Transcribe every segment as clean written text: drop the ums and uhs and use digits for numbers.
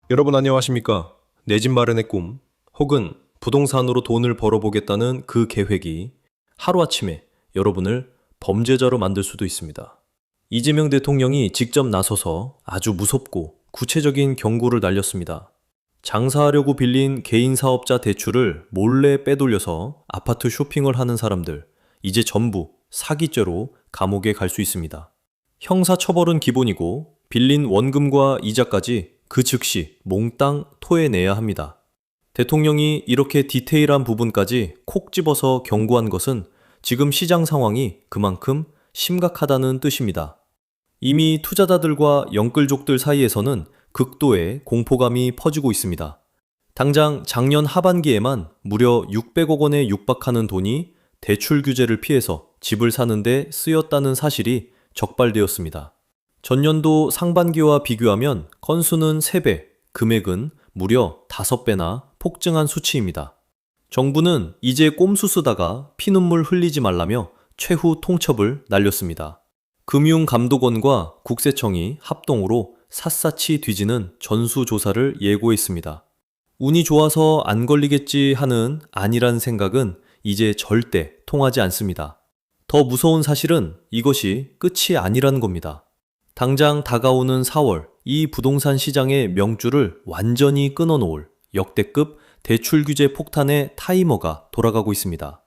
여러분 안녕하십니까? 내 집 마련의 꿈 혹은 부동산으로 돈을 벌어보겠다는 그 계획이 하루아침에 여러분을 범죄자로 만들 수도 있습니다. 이재명 대통령이 직접 나서서 아주 무섭고 구체적인 경고를 날렸습니다. 장사하려고 빌린 개인 사업자 대출을 몰래 빼돌려서 아파트 쇼핑을 하는 사람들, 이제 전부 사기죄로 감옥에 갈 수 있습니다. 형사처벌은 기본이고 빌린 원금과 이자까지 그 즉시 몽땅 토해내야 합니다. 대통령이 이렇게 디테일한 부분까지 콕 집어서 경고한 것은 지금 시장 상황이 그만큼 심각하다는 뜻입니다. 이미 투자자들과 영끌족들 사이에서는 극도의 공포감이 퍼지고 있습니다. 당장 작년 하반기에만 무려 600억 원에 육박하는 돈이 대출 규제를 피해서 집을 사는데 쓰였다는 사실이 적발되었습니다. 전년도 상반기와 비교하면 건수는 3배, 금액은 무려 5배나 폭증한 수치입니다. 정부는 이제 꼼수 쓰다가 피눈물 흘리지 말라며 최후 통첩을 날렸습니다. 금융감독원과 국세청이 합동으로 샅샅이 뒤지는 전수조사를 예고했습니다. 운이 좋아서 안 걸리겠지 하는 안일한 생각은 이제 절대 통하지 않습니다. 더 무서운 사실은 이것이 끝이 아니라는 겁니다. 당장 다가오는 4월, 이 부동산 시장의 명줄을 완전히 끊어놓을 역대급 대출 규제 폭탄의 타이머가 돌아가고 있습니다.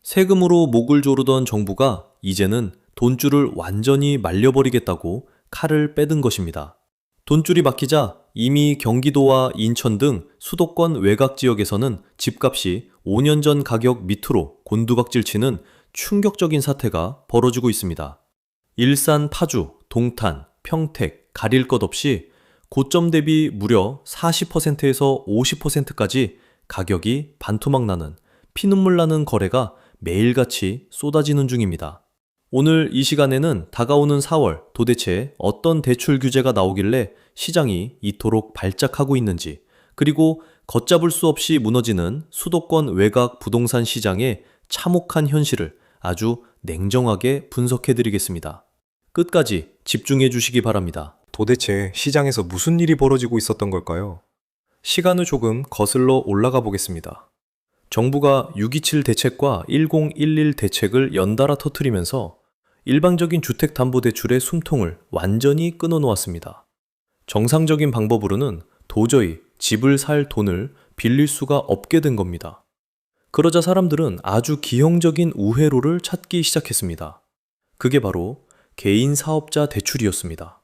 세금으로 목을 조르던 정부가 이제는 돈줄을 완전히 말려버리겠다고 칼을 빼든 것입니다. 돈줄이 막히자 이미 경기도와 인천 등 수도권 외곽 지역에서는 집값이 5년 전 가격 밑으로 곤두박질치는 충격적인 사태가 벌어지고 있습니다. 일산, 파주, 동탄, 평택, 가릴 것 없이 고점 대비 무려 40%에서 50%까지 가격이 반토막 나는 피눈물 나는 거래가 매일같이 쏟아지는 중입니다. 오늘 이 시간에는 다가오는 4월 도대체 어떤 대출 규제가 나오길래 시장이 이토록 발작하고 있는지, 그리고 걷잡을 수 없이 무너지는 수도권 외곽 부동산 시장의 참혹한 현실을 아주 냉정하게 분석해드리겠습니다. 끝까지 집중해 주시기 바랍니다. 도대체 시장에서 무슨 일이 벌어지고 있었던 걸까요? 시간을 조금 거슬러 올라가 보겠습니다. 정부가 627 대책과 1011 대책을 연달아 터뜨리면서 일방적인 주택담보대출의 숨통을 완전히 끊어놓았습니다. 정상적인 방법으로는 도저히 집을 살 돈을 빌릴 수가 없게 된 겁니다. 그러자 사람들은 아주 기형적인 우회로를 찾기 시작했습니다. 그게 바로 개인 사업자 대출이었습니다.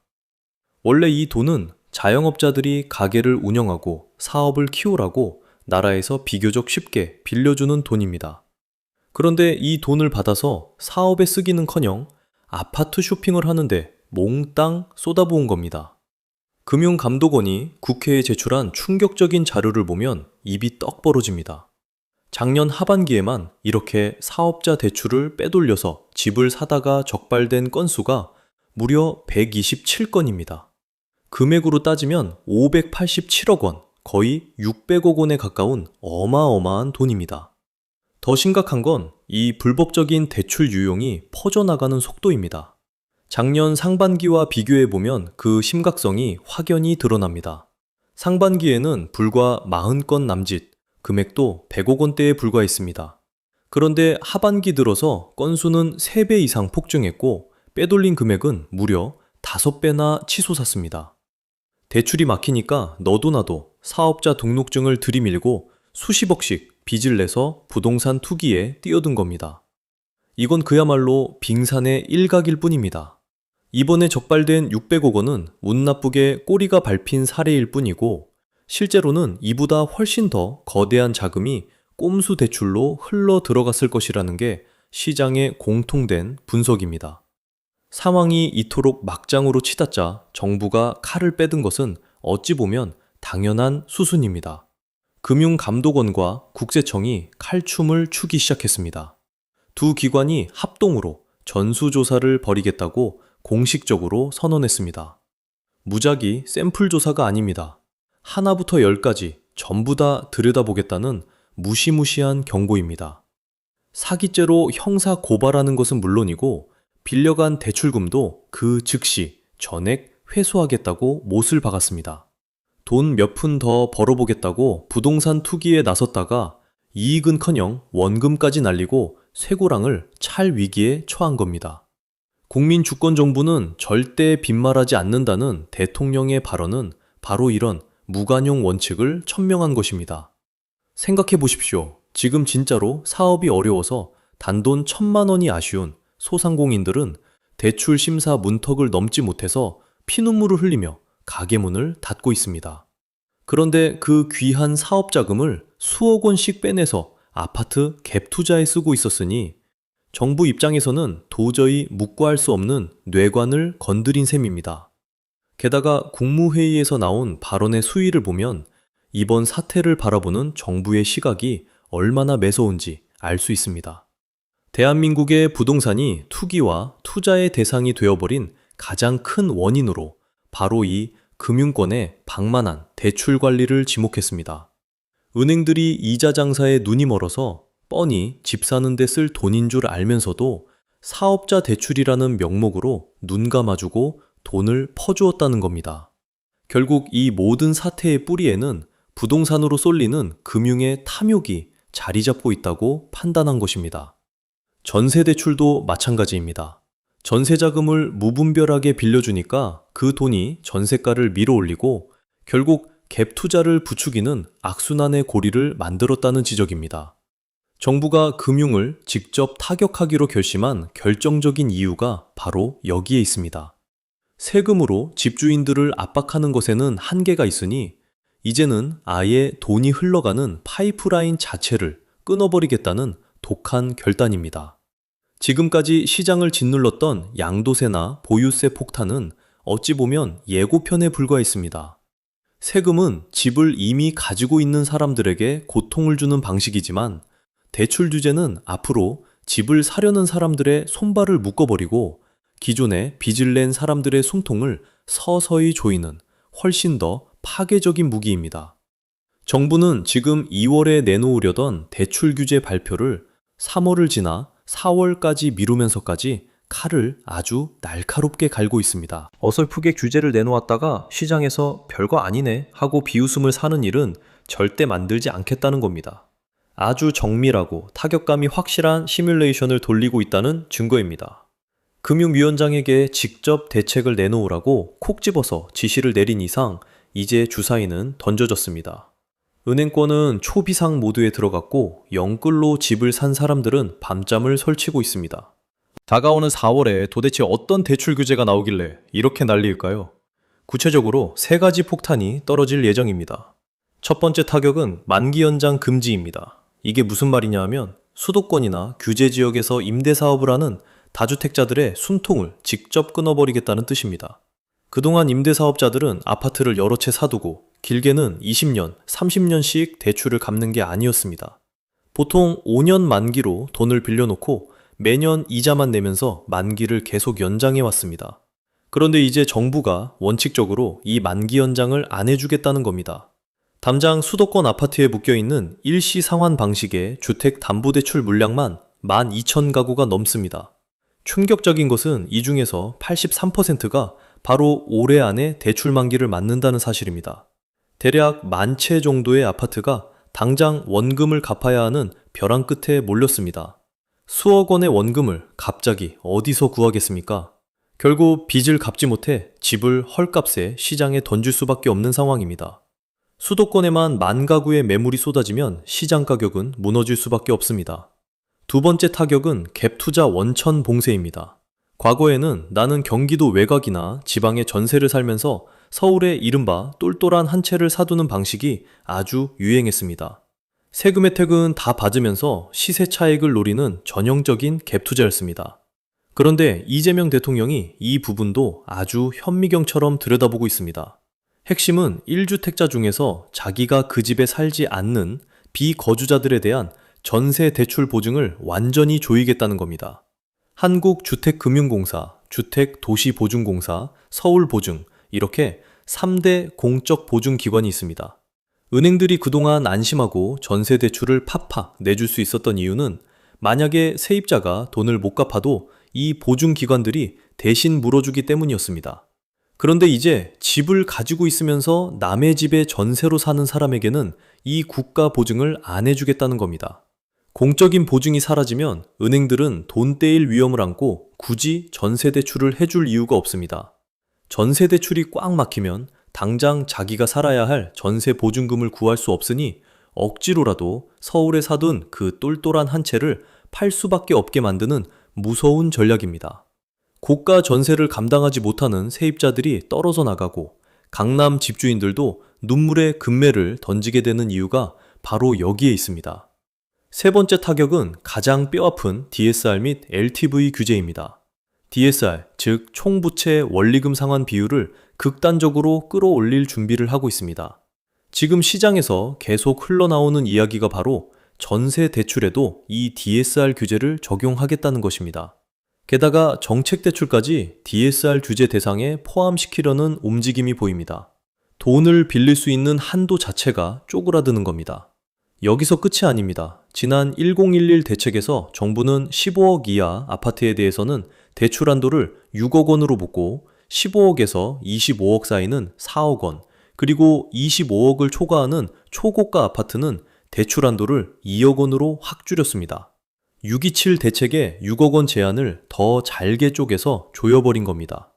원래 이 돈은 자영업자들이 가게를 운영하고 사업을 키우라고 나라에서 비교적 쉽게 빌려주는 돈입니다. 그런데 이 돈을 받아서 사업에 쓰기는커녕 아파트 쇼핑을 하는데 몽땅 쏟아부은 겁니다. 금융감독원이 국회에 제출한 충격적인 자료를 보면 입이 떡 벌어집니다. 작년 하반기에만 이렇게 사업자 대출을 빼돌려서 집을 사다가 적발된 건수가 무려 127건입니다. 금액으로 따지면 587억 원, 거의 600억 원에 가까운 어마어마한 돈입니다. 더 심각한 건 이 불법적인 대출 유용이 퍼져나가는 속도입니다. 작년 상반기와 비교해보면 그 심각성이 확연히 드러납니다. 상반기에는 불과 40건 남짓, 금액도 100억 원대에 불과했습니다. 그런데 하반기 들어서 건수는 3배 이상 폭증했고 빼돌린 금액은 무려 5배나 치솟았습니다. 대출이 막히니까 너도 나도 사업자 등록증을 들이밀고 수십억씩 빚을 내서 부동산 투기에 뛰어든 겁니다. 이건 그야말로 빙산의 일각일 뿐입니다. 이번에 적발된 600억 원은 운 나쁘게 꼬리가 밟힌 사례일 뿐이고 실제로는 이보다 훨씬 더 거대한 자금이 꼼수 대출로 흘러 들어갔을 것이라는 게 시장의 공통된 분석입니다. 상황이 이토록 막장으로 치닫자 정부가 칼을 빼든 것은 어찌 보면 당연한 수순입니다. 금융감독원과 국세청이 칼춤을 추기 시작했습니다. 두 기관이 합동으로 전수조사를 벌이겠다고 공식적으로 선언했습니다. 무작위 샘플 조사가 아닙니다. 하나부터 열까지 전부 다 들여다보겠다는 무시무시한 경고입니다. 사기죄로 형사 고발하는 것은 물론이고 빌려간 대출금도 그 즉시 전액 회수하겠다고 못을 박았습니다. 돈 몇 푼 더 벌어보겠다고 부동산 투기에 나섰다가 이익은커녕 원금까지 날리고 쇠고랑을 찰 위기에 처한 겁니다. 국민주권정부는 절대 빈말하지 않는다는 대통령의 발언은 바로 이런 무관용 원칙을 천명한 것입니다. 생각해 보십시오. 지금 진짜로 사업이 어려워서 단돈 1,000만 원이 아쉬운 소상공인들은 대출 심사 문턱을 넘지 못해서 피눈물을 흘리며 가게 문을 닫고 있습니다. 그런데 그 귀한 사업 자금을 수억 원씩 빼내서 아파트 갭 투자에 쓰고 있었으니 정부 입장에서는 도저히 묵과할 수 없는 뇌관을 건드린 셈입니다. 게다가 국무회의에서 나온 발언의 수위를 보면 이번 사태를 바라보는 정부의 시각이 얼마나 매서운지 알 수 있습니다. 대한민국의 부동산이 투기와 투자의 대상이 되어버린 가장 큰 원인으로 바로 이 금융권의 방만한 대출 관리를 지목했습니다. 은행들이 이자 장사에 눈이 멀어서 뻔히 집 사는 데 쓸 돈인 줄 알면서도 사업자 대출이라는 명목으로 눈 감아주고 돈을 퍼주었다는 겁니다. 결국 이 모든 사태의 뿌리에는 부동산으로 쏠리는 금융의 탐욕이 자리 잡고 있다고 판단한 것입니다. 전세 대출도 마찬가지입니다. 전세 자금을 무분별하게 빌려주니까 그 돈이 전세가를 밀어올리고 결국 갭 투자를 부추기는 악순환의 고리를 만들었다는 지적입니다. 정부가 금융을 직접 타격하기로 결심한 결정적인 이유가 바로 여기에 있습니다. 세금으로 집주인들을 압박하는 것에는 한계가 있으니 이제는 아예 돈이 흘러가는 파이프라인 자체를 끊어버리겠다는 독한 결단입니다. 지금까지 시장을 짓눌렀던 양도세나 보유세 폭탄은 어찌 보면 예고편에 불과했습니다. 세금은 집을 이미 가지고 있는 사람들에게 고통을 주는 방식이지만 대출 규제는 앞으로 집을 사려는 사람들의 손발을 묶어버리고 기존에 빚을 낸 사람들의 숨통을 서서히 조이는 훨씬 더 파괴적인 무기입니다. 정부는 지금 2월에 내놓으려던 대출 규제 발표를 3월을 지나 4월까지 미루면서까지 칼을 아주 날카롭게 갈고 있습니다. 어설프게 규제를 내놓았다가 시장에서 별거 아니네 하고 비웃음을 사는 일은 절대 만들지 않겠다는 겁니다. 아주 정밀하고 타격감이 확실한 시뮬레이션을 돌리고 있다는 증거입니다. 금융위원장에게 직접 대책을 내놓으라고 콕 집어서 지시를 내린 이상 이제 주사위는 던져졌습니다. 은행권은 초비상 모드에 들어갔고 영끌로 집을 산 사람들은 밤잠을 설치고 있습니다. 다가오는 4월에 도대체 어떤 대출 규제가 나오길래 이렇게 난리일까요? 구체적으로 3가지 폭탄이 떨어질 예정입니다. 첫 번째 타격은 만기 연장 금지입니다. 이게 무슨 말이냐 하면 수도권이나 규제 지역에서 임대사업을 하는 다주택자들의 숨통을 직접 끊어버리겠다는 뜻입니다. 그동안 임대사업자들은 아파트를 여러 채 사두고 길게는 20년, 30년씩 대출을 갚는 게 아니었습니다. 보통 5년 만기로 돈을 빌려놓고 매년 이자만 내면서 만기를 계속 연장해 왔습니다. 그런데 이제 정부가 원칙적으로 이 만기 연장을 안 해주겠다는 겁니다. 담장 수도권 아파트에 묶여있는 일시 상환 방식의 주택담보대출 물량만 12,000가구가 넘습니다. 충격적인 것은 이 중에서 83%가 바로 올해 안에 대출 만기를 맞는다는 사실입니다. 대략 10,000채 정도의 아파트가 당장 원금을 갚아야 하는 벼랑 끝에 몰렸습니다. 수억 원의 원금을 갑자기 어디서 구하겠습니까? 결국 빚을 갚지 못해 집을 헐값에 시장에 던질 수밖에 없는 상황입니다. 수도권에만 10,000가구의 매물이 쏟아지면 시장 가격은 무너질 수밖에 없습니다. 두 번째 타격은 갭 투자 원천 봉쇄입니다. 과거에는 나는 경기도 외곽이나 지방에 전세를 살면서 서울에 이른바 똘똘한 한 채를 사두는 방식이 아주 유행했습니다. 세금 혜택은 다 받으면서 시세 차익을 노리는 전형적인 갭 투자였습니다. 그런데 이재명 대통령이 이 부분도 아주 현미경처럼 들여다보고 있습니다. 핵심은 1주택자 중에서 자기가 그 집에 살지 않는 비거주자들에 대한 전세 대출 보증을 완전히 조이겠다는 겁니다. 한국주택금융공사, 주택도시보증공사, 서울보증 이렇게 3대 공적 보증기관이 있습니다. 은행들이 그동안 안심하고 전세 대출을 팍팍 내줄 수 있었던 이유는 만약에 세입자가 돈을 못 갚아도 이 보증기관들이 대신 물어주기 때문이었습니다. 그런데 이제 집을 가지고 있으면서 남의 집에 전세로 사는 사람에게는 이 국가 보증을 안 해주겠다는 겁니다. 공적인 보증이 사라지면 은행들은 돈 떼일 위험을 안고 굳이 전세 대출을 해줄 이유가 없습니다. 전세 대출이 꽉 막히면 당장 자기가 살아야 할 전세 보증금을 구할 수 없으니 억지로라도 서울에 사둔 그 똘똘한 한 채를 팔 수밖에 없게 만드는 무서운 전략입니다. 고가 전세를 감당하지 못하는 세입자들이 떨어져 나가고 강남 집주인들도 눈물의 금매를 던지게 되는 이유가 바로 여기에 있습니다. 세 번째 타격은 가장 뼈아픈 DSR 및 LTV 규제입니다. DSR, 즉 총부채 원리금 상환 비율을 극단적으로 끌어올릴 준비를 하고 있습니다. 지금 시장에서 계속 흘러나오는 이야기가 바로 전세 대출에도 이 DSR 규제를 적용하겠다는 것입니다. 게다가 정책 대출까지 DSR 규제 대상에 포함시키려는 움직임이 보입니다. 돈을 빌릴 수 있는 한도 자체가 쪼그라드는 겁니다. 여기서 끝이 아닙니다. 지난 1011 대책에서 정부는 15억 이하 아파트에 대해서는 대출 한도를 6억 원으로 묶고 15억에서 25억 사이는 4억 원, 그리고 25억을 초과하는 초고가 아파트는 대출 한도를 2억 원으로 확 줄였습니다. 627 대책의 6억 원 제한을 더 잘게 쪼개서 조여버린 겁니다.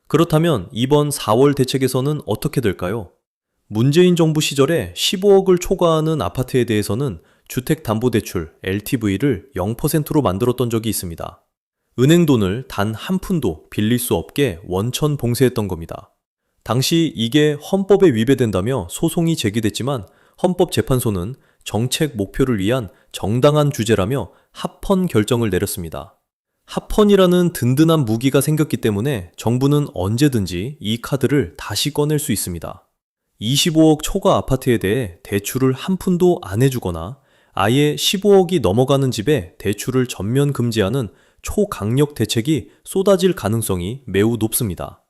그렇다면 이번 4월 대책에서는 어떻게 될까요? 문재인 정부 시절에 15억을 초과하는 아파트에 대해서는 주택담보대출 LTV를 0%로 만들었던 적이 있습니다. 은행 돈을 단 한 푼도 빌릴 수 없게 원천 봉쇄했던 겁니다. 당시 이게 헌법에 위배된다며 소송이 제기됐지만 헌법재판소는 정책 목표를 위한 정당한 규제라며 합헌 결정을 내렸습니다. 합헌이라는 든든한 무기가 생겼기 때문에 정부는 언제든지 이 카드를 다시 꺼낼 수 있습니다. 25억 초과 아파트에 대해 대출을 한 푼도 안 해주거나 아예 15억이 넘어가는 집에 대출을 전면 금지하는 초강력 대책이 쏟아질 가능성이 매우 높습니다.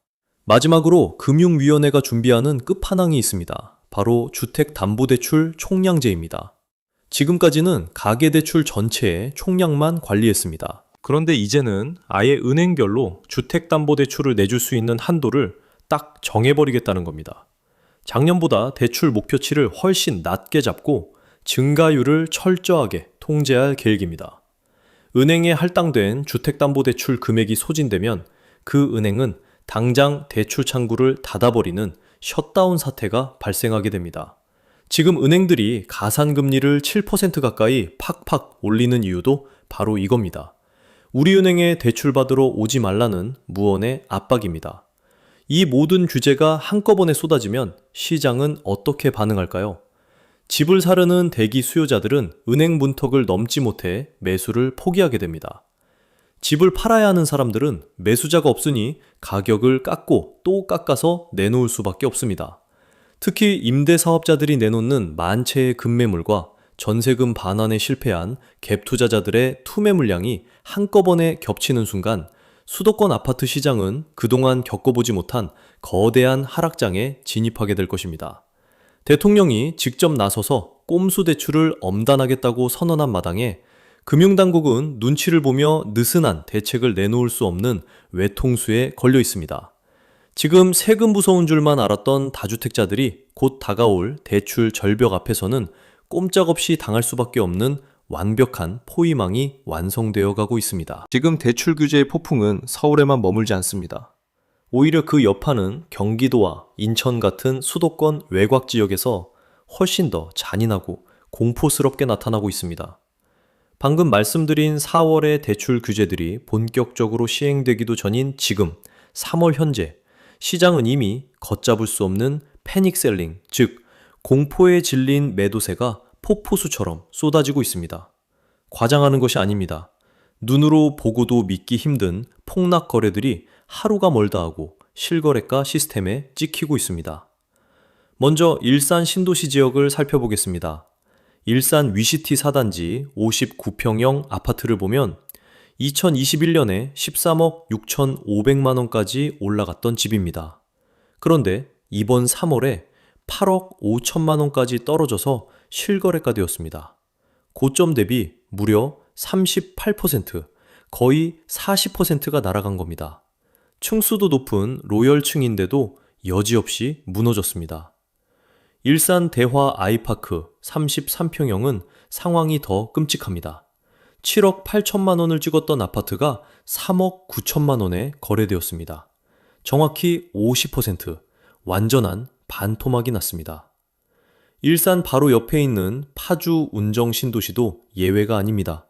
마지막으로 금융위원회가 준비하는 끝판왕이 있습니다. 바로 주택담보대출 총량제입니다. 지금까지는 가계대출 전체의 총량만 관리했습니다. 그런데 이제는 아예 은행별로 주택담보대출을 내줄 수 있는 한도를 딱 정해버리겠다는 겁니다. 작년보다 대출 목표치를 훨씬 낮게 잡고 증가율을 철저하게 통제할 계획입니다. 은행에 할당된 주택담보대출 금액이 소진되면 그 은행은 당장 대출 창구를 닫아버리는 셧다운 사태가 발생하게 됩니다. 지금 은행들이 가산금리를 7% 가까이 팍팍 올리는 이유도 바로 이겁니다. 우리은행에 대출받으러 오지 말라는 무언의 압박입니다. 이 모든 규제가 한꺼번에 쏟아지면 시장은 어떻게 반응할까요? 집을 사려는 대기 수요자들은 은행 문턱을 넘지 못해 매수를 포기하게 됩니다. 집을 팔아야 하는 사람들은 매수자가 없으니 가격을 깎고 또 깎아서 내놓을 수밖에 없습니다. 특히 임대사업자들이 내놓는 만채의 급매물과 전세금 반환에 실패한 갭 투자자들의 투매 물량이 한꺼번에 겹치는 순간 수도권 아파트 시장은 그동안 겪어보지 못한 거대한 하락장에 진입하게 될 것입니다. 대통령이 직접 나서서 꼼수 대출을 엄단하겠다고 선언한 마당에 금융당국은 눈치를 보며 느슨한 대책을 내놓을 수 없는 외통수에 걸려 있습니다. 지금 세금 무서운 줄만 알았던 다주택자들이 곧 다가올 대출 절벽 앞에서는 꼼짝없이 당할 수밖에 없는 완벽한 포위망이 완성되어 가고 있습니다. 지금 대출 규제의 폭풍은 서울에만 머물지 않습니다. 오히려 그 여파는 경기도와 인천 같은 수도권 외곽 지역에서 훨씬 더 잔인하고 공포스럽게 나타나고 있습니다. 방금 말씀드린 4월의 대출 규제들이 본격적으로 시행되기도 전인 지금 3월 현재 시장은 이미 걷잡을 수 없는 패닉셀링, 즉 공포에 질린 매도세가 폭포수처럼 쏟아지고 있습니다. 과장하는 것이 아닙니다. 눈으로 보고도 믿기 힘든 폭락 거래들이 하루가 멀다 하고 실거래가 시스템에 찍히고 있습니다. 먼저 일산 신도시 지역을 살펴보겠습니다. 일산 위시티 4단지 59평형 아파트를 보면 2021년에 13억 6,500만 원까지 올라갔던 집입니다. 그런데 이번 3월에 8억 5천만 원까지 떨어져서 실거래가 되었습니다. 고점 대비 무려 38%, 거의 40%가 날아간 겁니다. 층수도 높은 로열층인데도 여지없이 무너졌습니다. 일산 대화 아이파크 33평형은 상황이 더 끔찍합니다. 7억 8천만 원을 찍었던 아파트가 3억 9천만 원에 거래되었습니다. 정확히 50%, 완전한 반토막이 났습니다. 일산 바로 옆에 있는 파주 운정 신도시도 예외가 아닙니다.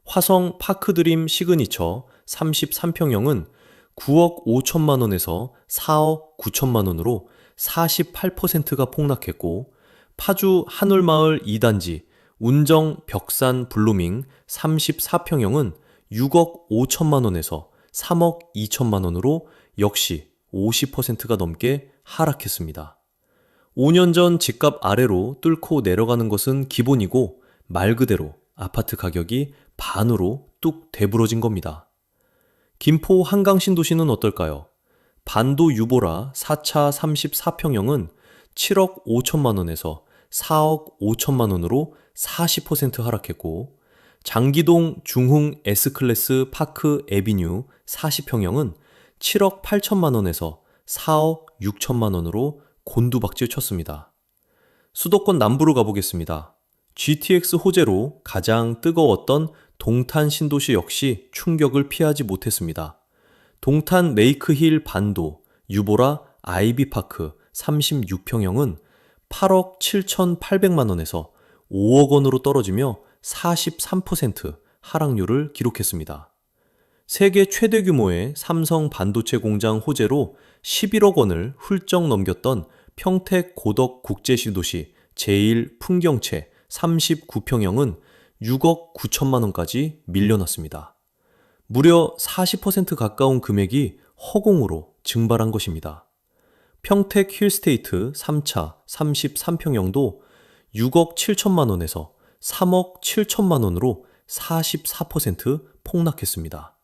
화성 파크드림 시그니처 33평형은 9억 5천만 원에서 4억 9천만 원으로 48%가 폭락했고, 파주 한울마을 2단지 운정 벽산 블루밍 34평형은 6억 5천만 원에서 3억 2천만 원으로 역시 50%가 넘게 하락했습니다. 5년 전 집값 아래로 뚫고 내려가는 것은 기본이고, 말 그대로 아파트 가격이 반으로 뚝 되부러진 겁니다. 김포 한강신도시는 어떨까요? 반도 유보라 4차 34평형은 7억 5천만 원에서 4억 5천만 원으로 40% 하락했고, 장기동 중흥 S클래스 파크 에비뉴 40평형은 7억 8천만 원에서 4억 6천만 원으로 곤두박질 쳤습니다. 수도권 남부로 가보겠습니다. GTX 호재로 가장 뜨거웠던 동탄 신도시 역시 충격을 피하지 못했습니다. 동탄 레이크힐 반도 유보라 아이비파크 36평형은 8억 7,800만 원에서 5억 원으로 떨어지며 43% 하락률을 기록했습니다. 세계 최대 규모의 삼성 반도체 공장 호재로 11억 원을 훌쩍 넘겼던 평택 고덕 국제신도시 제1풍경채 39평형은 6억 9천만 원까지 밀려났습니다. 무려 40% 가까운 금액이 허공으로 증발한 것입니다. 평택 힐스테이트 3차 33평형도 6억 7천만 원에서 3억 7천만 원으로 44% 폭락했습니다.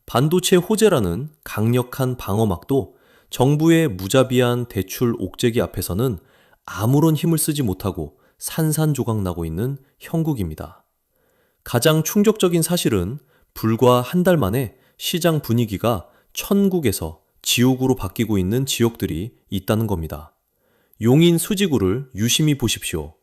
반도체 호재라는 강력한 방어막도 정부의 무자비한 대출 옥죄기 앞에서는 아무런 힘을 쓰지 못하고 산산조각 나고 있는 형국입니다. 가장 충격적인 사실은 불과 한 달 만에 시장 분위기가 천국에서 지옥으로 바뀌고 있는 지역들이 있다는 겁니다. 용인 수지구를 유심히 보십시오.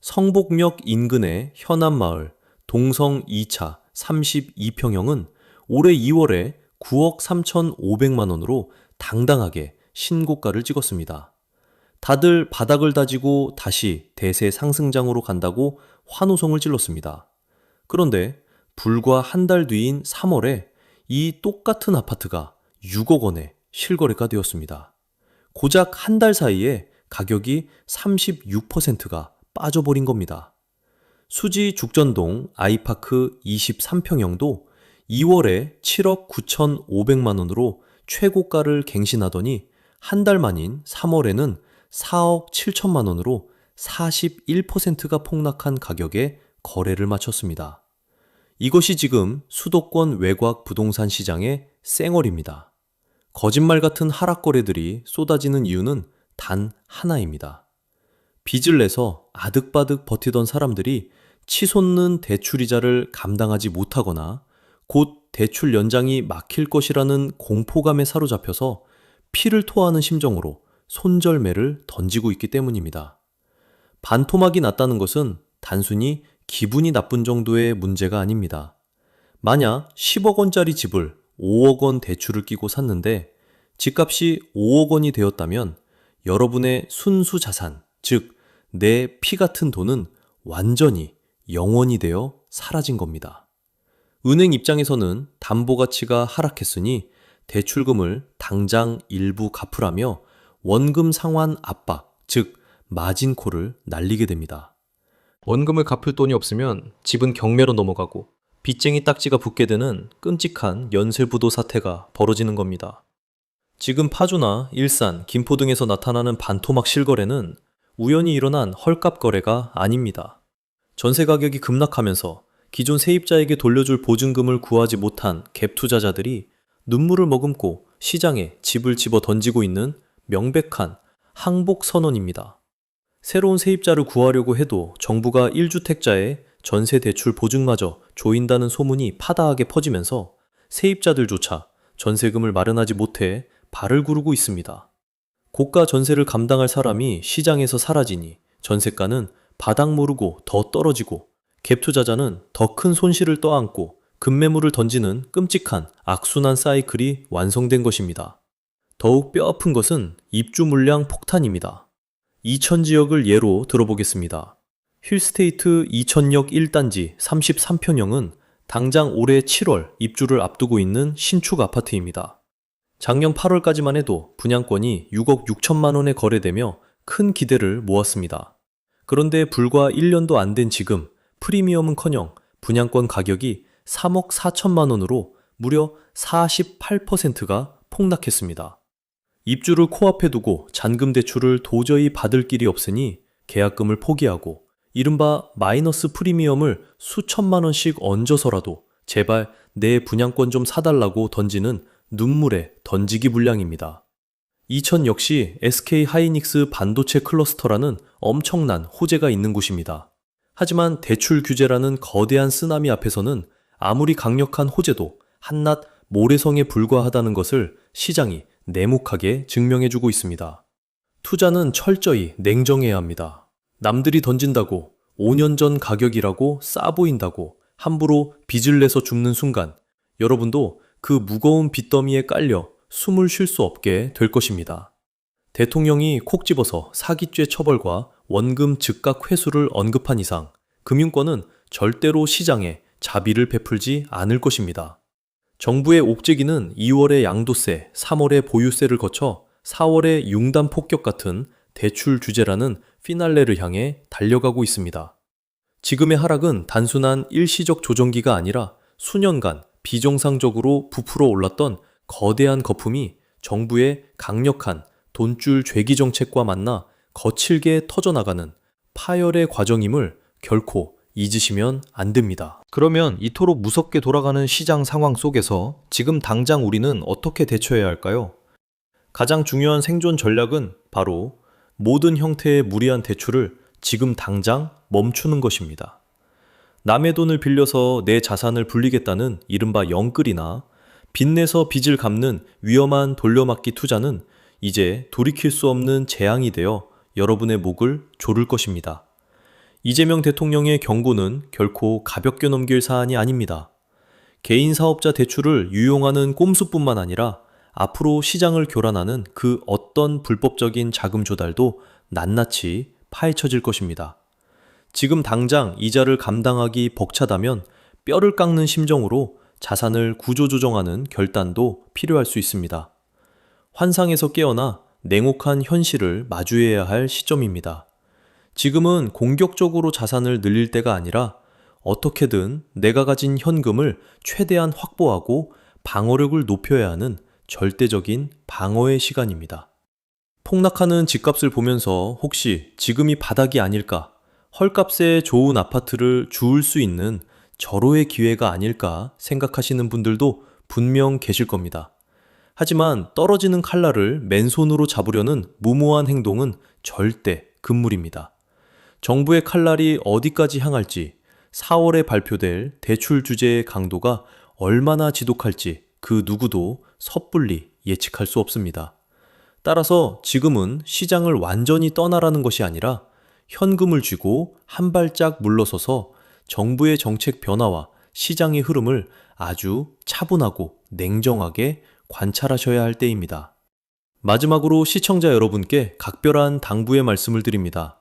성복역 인근의 현안마을 동성 2차 32평형은 올해 2월에 9억 3,500만 원으로 당당하게 신고가를 찍었습니다. 다들 바닥을 다지고 다시 대세 상승장으로 간다고 환호성을 질렀습니다. 그런데 불과 한 달 뒤인 3월에 이 똑같은 아파트가 6억 원에 실거래가 되었습니다. 고작 한 달 사이에 가격이 36%가 빠져버린 겁니다. 수지 죽전동 아이파크 23평형도 2월에 7억 9,500만 원으로 최고가를 갱신하더니 한 달 만인 3월에는 4억 7천만 원으로 41%가 폭락한 가격에 거래를 마쳤습니다. 이것이 지금 수도권 외곽 부동산 시장의 쌩얼입니다. 거짓말 같은 하락 거래들이 쏟아지는 이유는 단 하나입니다. 빚을 내서 아득바득 버티던 사람들이 치솟는 대출이자를 감당하지 못하거나 곧 대출 연장이 막힐 것이라는 공포감에 사로잡혀서 피를 토하는 심정으로 손절매를 던지고 있기 때문입니다. 반토막이 났다는 것은 단순히 기분이 나쁜 정도의 문제가 아닙니다. 만약 10억 원짜리 집을 5억 원 대출을 끼고 샀는데 집값이 5억 원이 되었다면 여러분의 순수 자산, 즉 내 피 같은 돈은 완전히 영원이 되어 사라진 겁니다. 은행 입장에서는 담보 가치가 하락했으니 대출금을 당장 일부 갚으라며 원금 상환 압박, 즉 마진콜을 날리게 됩니다. 원금을 갚을 돈이 없으면 집은 경매로 넘어가고 빚쟁이 딱지가 붙게 되는 끔찍한 연쇄부도 사태가 벌어지는 겁니다. 지금 파주나 일산, 김포 등에서 나타나는 반토막 실거래는 우연히 일어난 헐값 거래가 아닙니다. 전세 가격이 급락하면서 기존 세입자에게 돌려줄 보증금을 구하지 못한 갭 투자자들이 눈물을 머금고 시장에 집을 집어 던지고 있는 명백한 항복 선언입니다. 새로운 세입자를 구하려고 해도 정부가 1주택자의 전세 대출 보증마저 조인다는 소문이 파다하게 퍼지면서 세입자들조차 전세금을 마련하지 못해 발을 구르고 있습니다. 고가 전세를 감당할 사람이 시장에서 사라지니 전세가는 바닥 모르고 더 떨어지고 갭 투자자는 더 큰 손실을 떠안고 급매물을 던지는 끔찍한 악순환 사이클이 완성된 것입니다. 더욱 뼈아픈 것은 입주 물량 폭탄입니다. 이천 지역을 예로 들어보겠습니다. 힐스테이트 이천역 1단지 33평형은 당장 올해 7월 입주를 앞두고 있는 신축 아파트입니다. 작년 8월까지만 해도 분양권이 6억 6천만 원에 거래되며 큰 기대를 모았습니다. 그런데 불과 1년도 안 된 지금 프리미엄은커녕 분양권 가격이 3억 4천만 원으로 무려 48%가 폭락했습니다. 입주를 코앞에 두고 잔금 대출을 도저히 받을 길이 없으니 계약금을 포기하고 이른바 마이너스 프리미엄을 수천만 원씩 얹어서라도 제발 내 분양권 좀 사달라고 던지는 눈물의 던지기 물량입니다. 이천 역시 SK 하이닉스 반도체 클러스터라는 엄청난 호재가 있는 곳입니다. 하지만 대출 규제라는 거대한 쓰나미 앞에서는 아무리 강력한 호재도 한낱 모래성에 불과하다는 것을 시장이 내목하게 증명해주고 있습니다. 투자는 철저히 냉정해야 합니다. 남들이 던진다고 5년 전 가격이라고 싸 보인다고 함부로 빚을 내서 죽는 순간 여러분도 그 무거운 빚더미에 깔려 숨을 쉴 수 없게 될 것입니다. 대통령이 콕 집어서 사기죄 처벌과 원금 즉각 회수를 언급한 이상 금융권은 절대로 시장에 자비를 베풀지 않을 것입니다. 정부의 옥죄기는 2월의 양도세, 3월의 보유세를 거쳐 4월의 융단 폭격 같은 대출 규제라는 피날레를 향해 달려가고 있습니다. 지금의 하락은 단순한 일시적 조정기가 아니라 수년간 비정상적으로 부풀어 올랐던 거대한 거품이 정부의 강력한 돈줄 죄기 정책과 만나 거칠게 터져나가는 파열의 과정임을 결코 잊으시면 안 됩니다. 그러면 이토록 무섭게 돌아가는 시장 상황 속에서 지금 당장 우리는 어떻게 대처해야 할까요? 가장 중요한 생존 전략은 바로 모든 형태의 무리한 대출을 지금 당장 멈추는 것입니다. 남의 돈을 빌려서 내 자산을 불리겠다는 이른바 영끌이나 빚내서 빚을 갚는 위험한 돌려막기 투자는 이제 돌이킬 수 없는 재앙이 되어 여러분의 목을 조를 것입니다. 이재명 대통령의 경고는 결코 가볍게 넘길 사안이 아닙니다. 개인 사업자 대출을 유용하는 꼼수뿐만 아니라 앞으로 시장을 교란하는 그 어떤 불법적인 자금 조달도 낱낱이 파헤쳐질 것입니다. 지금 당장 이자를 감당하기 벅차다면 뼈를 깎는 심정으로 자산을 구조조정하는 결단도 필요할 수 있습니다. 환상에서 깨어나 냉혹한 현실을 마주해야 할 시점입니다. 지금은 공격적으로 자산을 늘릴 때가 아니라 어떻게든 내가 가진 현금을 최대한 확보하고 방어력을 높여야 하는 절대적인 방어의 시간입니다. 폭락하는 집값을 보면서 혹시 지금이 바닥이 아닐까, 헐값에 좋은 아파트를 주울 수 있는 절호의 기회가 아닐까 생각하시는 분들도 분명 계실 겁니다. 하지만 떨어지는 칼날을 맨손으로 잡으려는 무모한 행동은 절대 금물입니다. 정부의 칼날이 어디까지 향할지, 4월에 발표될 대출 규제의 강도가 얼마나 지독할지 그 누구도 섣불리 예측할 수 없습니다. 따라서 지금은 시장을 완전히 떠나라는 것이 아니라 현금을 쥐고 한 발짝 물러서서 정부의 정책 변화와 시장의 흐름을 아주 차분하고 냉정하게 관찰하셔야 할 때입니다. 마지막으로 시청자 여러분께 각별한 당부의 말씀을 드립니다.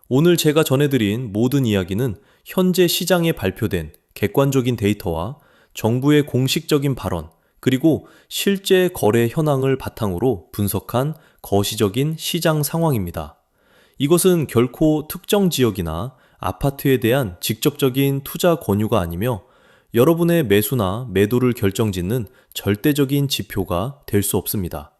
오늘 제가 전해드린 모든 이야기는 현재 시장에 발표된 객관적인 데이터와 정부의 공식적인 발언, 그리고 실제 거래 현황을 바탕으로 분석한 거시적인 시장 상황입니다. 이것은 결코 특정 지역이나 아파트에 대한 직접적인 투자 권유가 아니며 여러분의 매수나 매도를 결정짓는 절대적인 지표가 될 수 없습니다.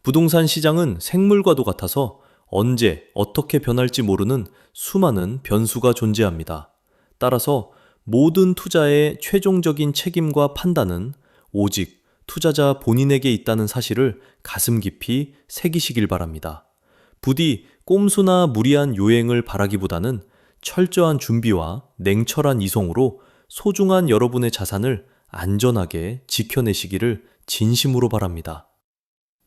부동산 시장은 생물과도 같아서 언제 어떻게 변할지 모르는 수많은 변수가 존재합니다. 따라서 모든 투자의 최종적인 책임과 판단은 오직 투자자 본인에게 있다는 사실을 가슴 깊이 새기시길 바랍니다. 부디 꼼수나 무리한 요행을 바라기보다는 철저한 준비와 냉철한 이성으로 소중한 여러분의 자산을 안전하게 지켜내시기를 진심으로 바랍니다.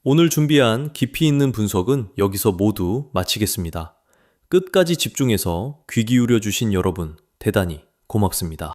오늘 준비한 깊이 있는 분석은 여기서 모두 마치겠습니다. 끝까지 집중해서 귀 기울여 주신 여러분 대단히 고맙습니다.